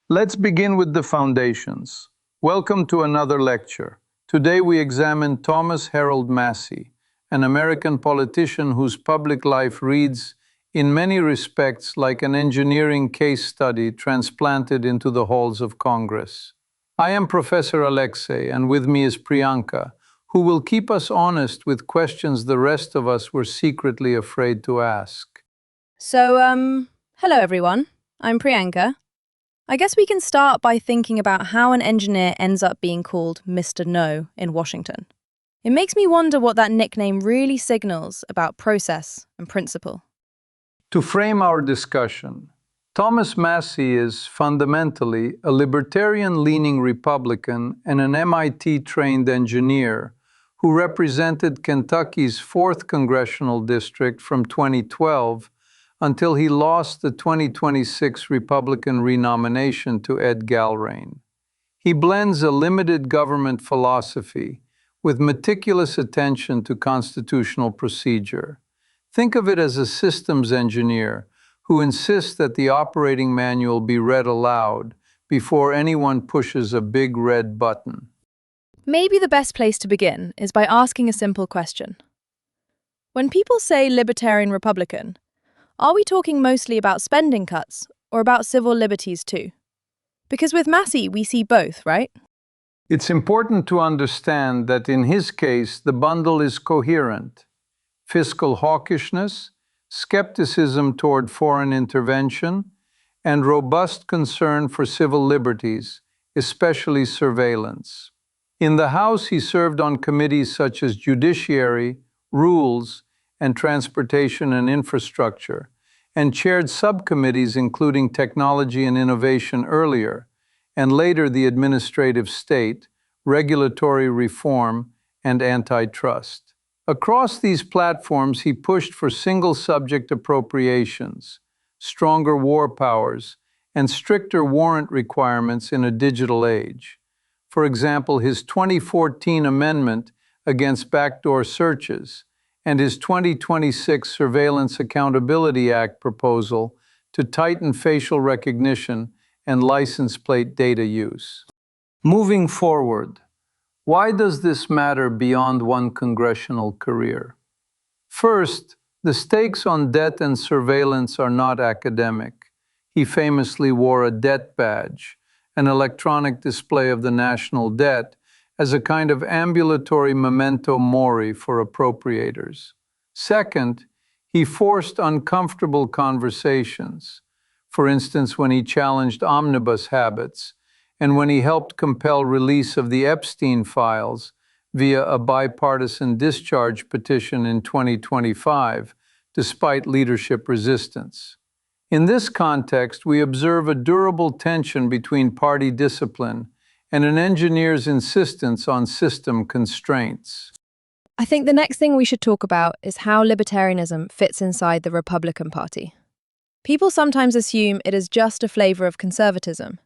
Let's begin with the foundations. Welcome to another lecture. Today we examine Thomas Harold Massie, an American politician whose public life reads, in many respects, like an engineering case study transplanted into the halls of Congress. I am Professor Alexei, and with me is Priyanka, who will keep us honest with questions the rest of us were secretly afraid to ask. Hello everyone. I'm Priyanka. I guess we can start by thinking about how an engineer ends up being called Mr. No in Washington. It makes me wonder what that nickname really signals about process and principle. To frame our discussion, Thomas Massie is fundamentally a libertarian-leaning Republican and an MIT-trained engineer who represented Kentucky's 4th congressional district from 2012 until he lost the 2026 Republican renomination to Ed Galbraith. He blends a limited government philosophy with meticulous attention to constitutional procedure. Think of it as a systems engineer who insists that the operating manual be read aloud before anyone pushes a big red button. Maybe the best place to begin is by asking a simple question. When people say libertarian Republican, are we talking mostly about spending cuts or about civil liberties too? Because with Massie, we see both, right? It's important to understand that in his case, the bundle is coherent. Fiscal hawkishness, skepticism toward foreign intervention, and robust concern for civil liberties, especially surveillance. In the House, he served on committees such as Judiciary, Rules, and Transportation and Infrastructure, and chaired subcommittees including Technology and Innovation earlier, and later the Administrative State, Regulatory Reform, and Antitrust. Across these platforms, he pushed for single-subject appropriations, stronger war powers, and stricter warrant requirements in a digital age. For example, his 2014 amendment against backdoor searches and his 2026 Surveillance Accountability Act proposal to tighten facial recognition and license plate data use. Moving forward, why does this matter beyond one congressional career? First, the stakes on debt and surveillance are not academic. He famously wore a debt badge, an electronic display of the national debt, as a kind of ambulatory memento mori for appropriators. Second, he forced uncomfortable conversations, for instance when he challenged omnibus habits and when he helped compel release of the Epstein files via a bipartisan discharge petition in 2025, despite leadership resistance. In this context, we observe a durable tension between party discipline and an engineer's insistence on system constraints. I think the next thing we should talk about is how libertarianism fits inside the Republican Party. People sometimes assume it is just a flavor of conservatism,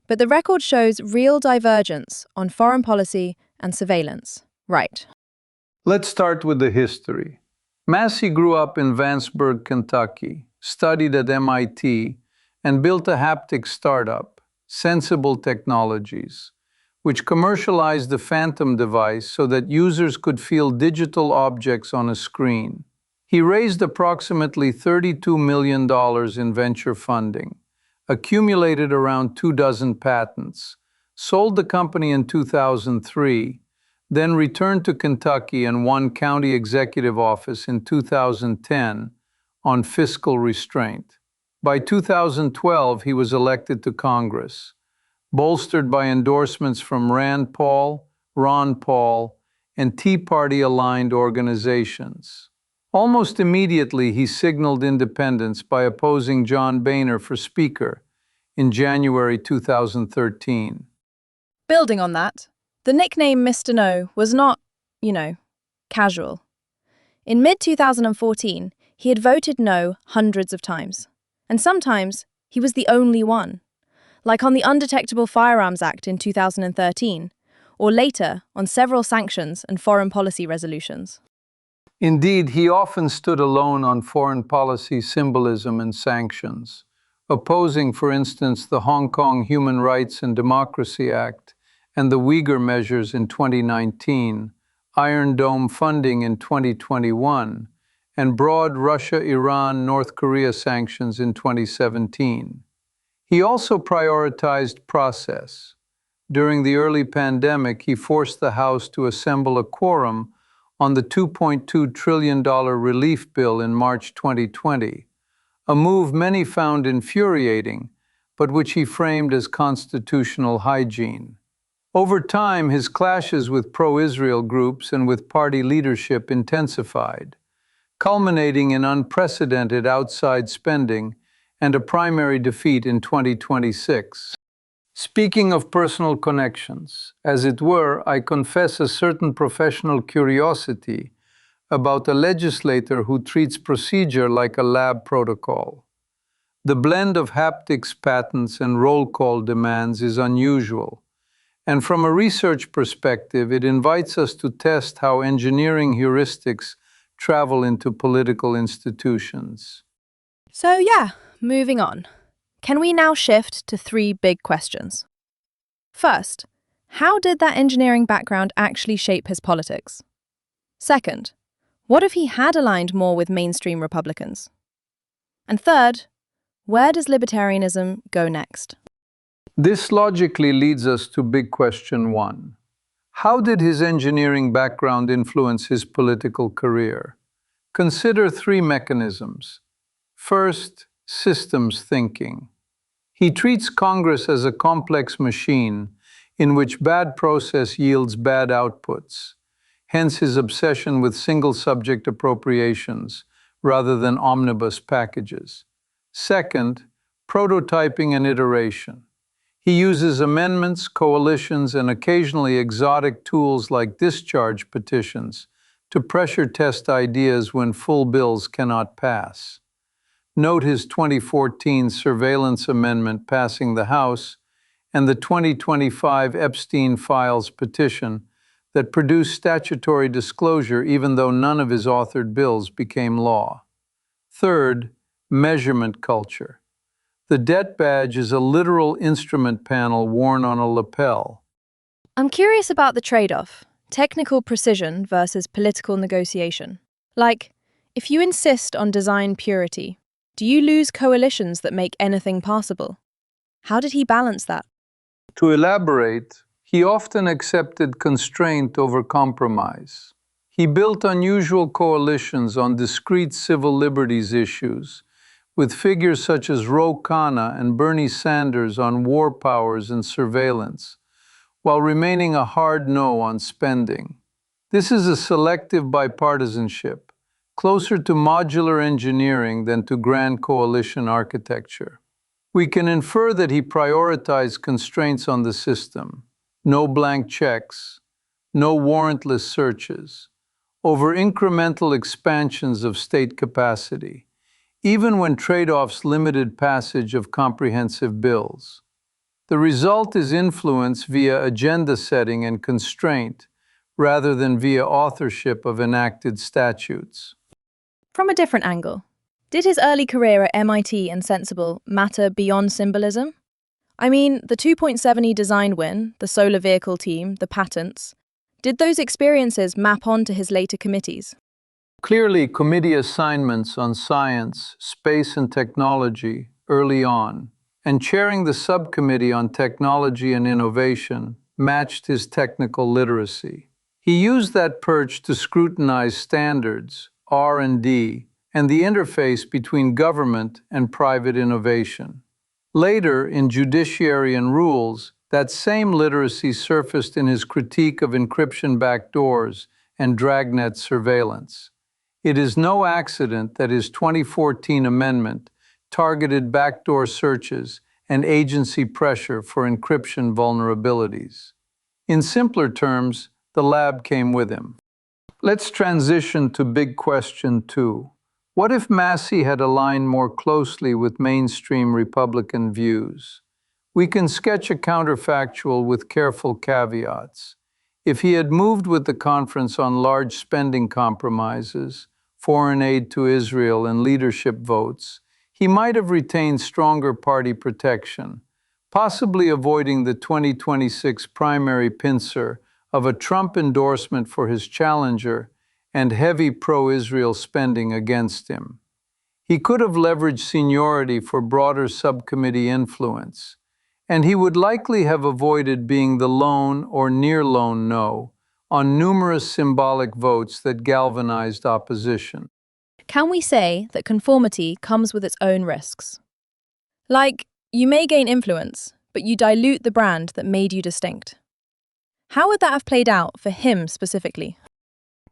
but the record shows real divergence on foreign policy and surveillance. Right. Let's start with the history. Massie grew up in Vanceburg, Kentucky, studied at MIT, and built a haptic startup, Sensible Technologies, which commercialized the Phantom device so that users could feel digital objects on a screen. He raised approximately $32 million in venture funding, accumulated around 24 patents, sold the company in 2003, then returned to Kentucky and won county executive office in 2010 on fiscal restraint. By 2012, he was elected to Congress, bolstered by endorsements from Rand Paul, Ron Paul, and Tea Party-aligned organizations. Almost immediately, he signaled independence by opposing John Boehner for Speaker in January 2013. Building on that, the nickname Mr. No was not, casual. In mid-2014, he had voted no hundreds of times. And sometimes, he was the only one. Like on the Undetectable Firearms Act in 2013, or later on several sanctions and foreign policy resolutions. Indeed, he often stood alone on foreign policy symbolism and sanctions, opposing, for instance, the Hong Kong Human Rights and Democracy Act and the Uyghur measures in 2019, Iron Dome funding in 2021, and broad Russia, Iran, North Korea sanctions in 2017. He also prioritized process. During the early pandemic, he forced the House to assemble a quorum on the $2.2 trillion relief bill in March 2020, a move many found infuriating, but which he framed as constitutional hygiene. Over time, his clashes with pro-Israel groups and with party leadership intensified, culminating in unprecedented outside spending and a primary defeat in 2026. Speaking of personal connections, as it were, I confess a certain professional curiosity about a legislator who treats procedure like a lab protocol. The blend of haptics patents and roll call demands is unusual, and from a research perspective, it invites us to test how engineering heuristics travel into political institutions. So yeah, moving on. Can we now shift to three big questions? First, how did that engineering background actually shape his politics? Second, what if he had aligned more with mainstream Republicans? And third, where does libertarianism go next? This logically leads us to big question one. How did his engineering background influence his political career? Consider three mechanisms. First, systems thinking. He treats Congress as a complex machine in which bad process yields bad outputs, hence his obsession with single-subject appropriations rather than omnibus packages. Second, prototyping and iteration. He uses amendments, coalitions, and occasionally exotic tools like discharge petitions to pressure test ideas when full bills cannot pass. Note his 2014 surveillance amendment passing the House and the 2025 Epstein Files petition that produced statutory disclosure even though none of his authored bills became law. Third, measurement culture. The debt badge is a literal instrument panel worn on a lapel. I'm curious about the trade-off, technical precision versus political negotiation. Like, if you insist on design purity, do you lose coalitions that make anything possible? How did he balance that? To elaborate, he often accepted constraint over compromise. He built unusual coalitions on discrete civil liberties issues, with figures such as Ro Khanna and Bernie Sanders on war powers and surveillance, while remaining a hard no on spending. This is a selective bipartisanship, closer to modular engineering than to grand coalition architecture. We can infer that he prioritized constraints on the system, no blank checks, no warrantless searches, over incremental expansions of state capacity, even when trade-offs limited passage of comprehensive bills. The result is influence via agenda setting and constraint, rather than via authorship of enacted statutes. From a different angle, did his early career at MIT and Sensible matter beyond symbolism? I mean, the 2.7e design win, the solar vehicle team, the patents, did those experiences map onto his later committees? Clearly, committee assignments on science, space, and technology early on, and chairing the subcommittee on technology and innovation matched his technical literacy. He used that perch to scrutinize standards, R&D, and the interface between government and private innovation. Later, in Judiciary and Rules, that same literacy surfaced in his critique of encryption backdoors and dragnet surveillance. It is no accident that his 2014 amendment targeted backdoor searches and agency pressure for encryption vulnerabilities. In simpler terms, the lab came with him. Let's transition to big question two. What if Massie had aligned more closely with mainstream Republican views? We can sketch a counterfactual with careful caveats. If he had moved with the conference on large spending compromises, foreign aid to Israel, and leadership votes, he might have retained stronger party protection, possibly avoiding the 2026 primary pincer of a Trump endorsement for his challenger and heavy pro-Israel spending against him. He could have leveraged seniority for broader subcommittee influence, and he would likely have avoided being the lone or near-lone no on numerous symbolic votes that galvanized opposition. Can we say that conformity comes with its own risks? Like, you may gain influence, but you dilute the brand that made you distinct. How would that have played out for him specifically?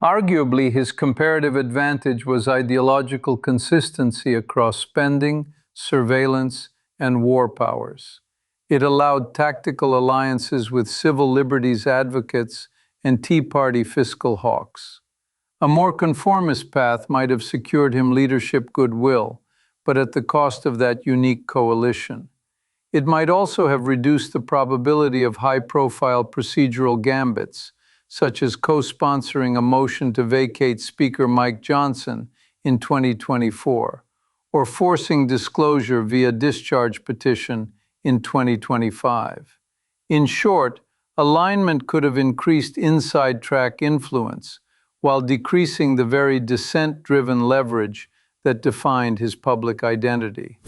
Arguably, his comparative advantage was ideological consistency across spending, surveillance, and war powers. It allowed tactical alliances with civil liberties advocates and Tea Party fiscal hawks. A more conformist path might have secured him leadership goodwill, but at the cost of that unique coalition. It might also have reduced the probability of high-profile procedural gambits, such as co-sponsoring a motion to vacate Speaker Mike Johnson in 2024, or forcing disclosure via discharge petition in 2025. In short, alignment could have increased inside track influence, while decreasing the very dissent-driven leverage that defined his public identity.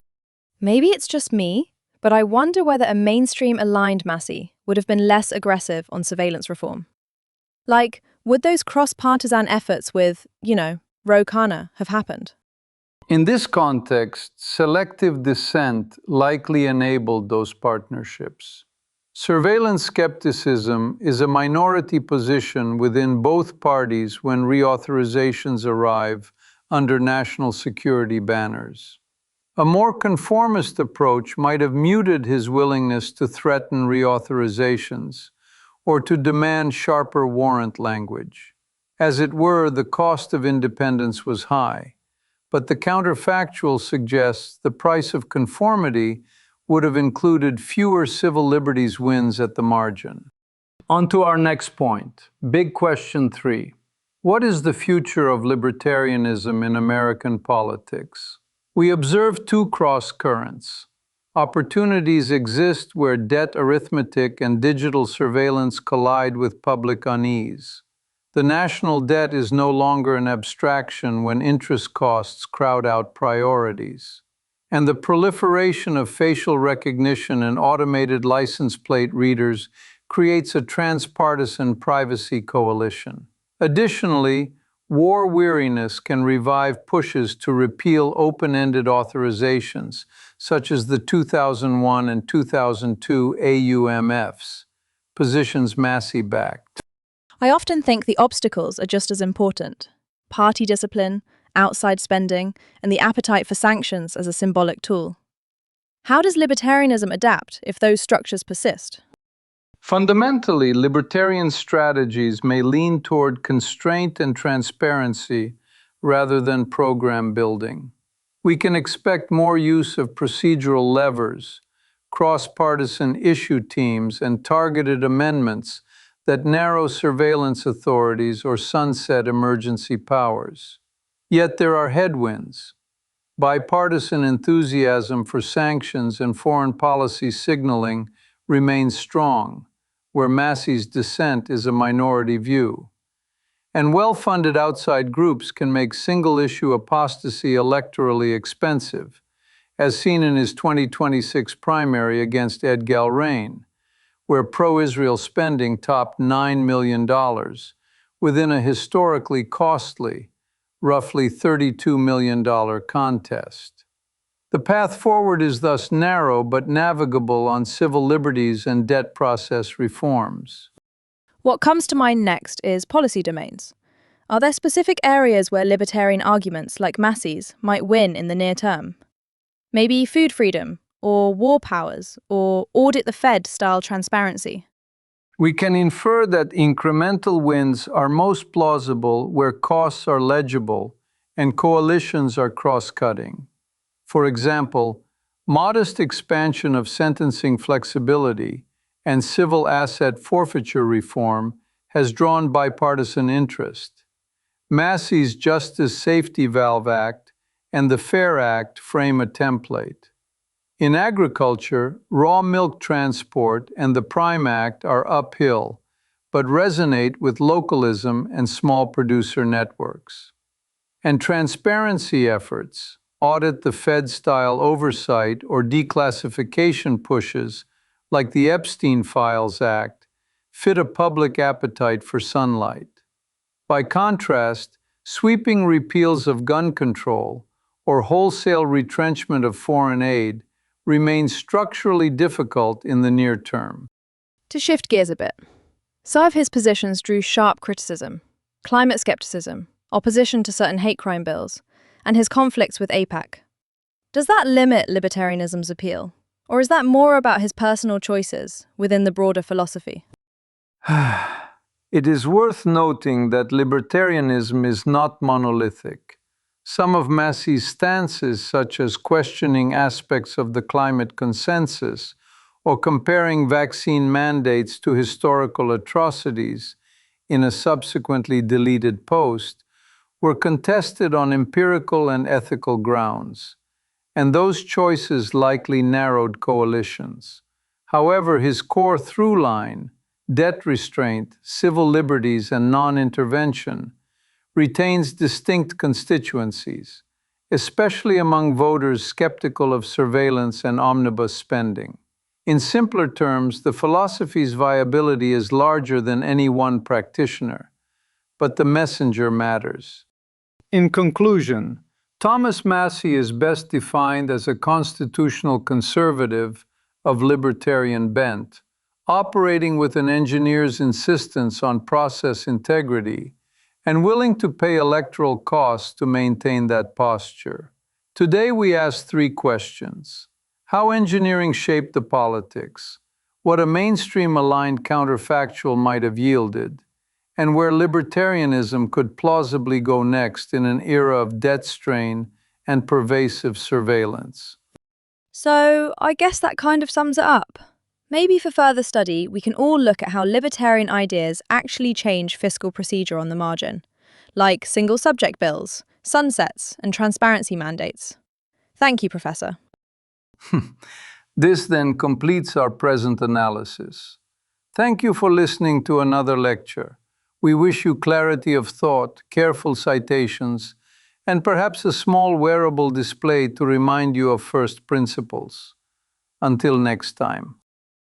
Maybe it's just me, but I wonder whether a mainstream-aligned Massie would have been less aggressive on surveillance reform. Like, would those cross-partisan efforts with, Ro Khanna have happened? In this context, selective dissent likely enabled those partnerships. Surveillance skepticism is a minority position within both parties when reauthorizations arrive under national security banners. A more conformist approach might have muted his willingness to threaten reauthorizations or to demand sharper warrant language. As it were, the cost of independence was high, but the counterfactual suggests the price of conformity would have included fewer civil liberties wins at the margin. On to our next point, big question 3. What is the future of libertarianism in American politics? We observe two cross-currents. Opportunities exist where debt arithmetic and digital surveillance collide with public unease. The national debt is no longer an abstraction when interest costs crowd out priorities. And the proliferation of facial recognition and automated license plate readers creates a transpartisan privacy coalition. Additionally, war weariness can revive pushes to repeal open-ended authorizations, such as the 2001 and 2002 AUMFs, positions Massie backed. I often think the obstacles are just as important. Party discipline, outside spending, and the appetite for sanctions as a symbolic tool. How does libertarianism adapt if those structures persist? Fundamentally, libertarian strategies may lean toward constraint and transparency rather than program building. We can expect more use of procedural levers, cross-partisan issue teams, and targeted amendments that narrow surveillance authorities or sunset emergency powers. Yet there are headwinds. Bipartisan enthusiasm for sanctions and foreign policy signaling remains strong, where Massie's dissent is a minority view. And well-funded outside groups can make single-issue apostasy electorally expensive, as seen in his 2026 primary against Ed Galrain, where pro-Israel spending topped $9 million within a historically costly, roughly $32 million contest. The path forward is thus narrow but navigable on civil liberties and debt process reforms. What comes to mind next is policy domains. Are there specific areas where libertarian arguments like Massie's might win in the near term? Maybe food freedom, or war powers, or audit the Fed style transparency? We can infer that incremental wins are most plausible where costs are legible and coalitions are cross-cutting. For example, modest expansion of sentencing flexibility and civil asset forfeiture reform has drawn bipartisan interest. Massie's Justice Safety Valve Act and the Fair Act frame a template. In agriculture, raw milk transport and the Prime Act are uphill, but resonate with localism and small producer networks. And transparency efforts, audit the Fed-style oversight or declassification pushes, like the Epstein Files Act, fit a public appetite for sunlight. By contrast, sweeping repeals of gun control or wholesale retrenchment of foreign aid remains structurally difficult in the near term. To shift gears a bit, some of his positions drew sharp criticism: climate skepticism, opposition to certain hate crime bills, and his conflicts with AIPAC. Does that limit libertarianism's appeal? Or is that more about his personal choices within the broader philosophy? It is worth noting that libertarianism is not monolithic. Some of Massie's stances, such as questioning aspects of the climate consensus or comparing vaccine mandates to historical atrocities in a subsequently deleted post, were contested on empirical and ethical grounds, and those choices likely narrowed coalitions. However, his core through line, debt restraint, civil liberties, and non-intervention, retains distinct constituencies, especially among voters skeptical of surveillance and omnibus spending. In simpler terms, the philosophy's viability is larger than any one practitioner, but the messenger matters. In conclusion, Thomas Massie is best defined as a constitutional conservative of libertarian bent, operating with an engineer's insistence on process integrity and willing to pay electoral costs to maintain that posture. Today we ask three questions: how engineering shaped the politics, what a mainstream-aligned counterfactual might have yielded, and where libertarianism could plausibly go next in an era of debt strain and pervasive surveillance. So, I guess that kind of sums it up. Maybe for further study, we can all look at how libertarian ideas actually change fiscal procedure on the margin, like single subject bills, sunsets, and transparency mandates. Thank you, Professor. This then completes our present analysis. Thank you for listening to another lecture. We wish you clarity of thought, careful citations, and perhaps a small wearable display to remind you of first principles. Until next time.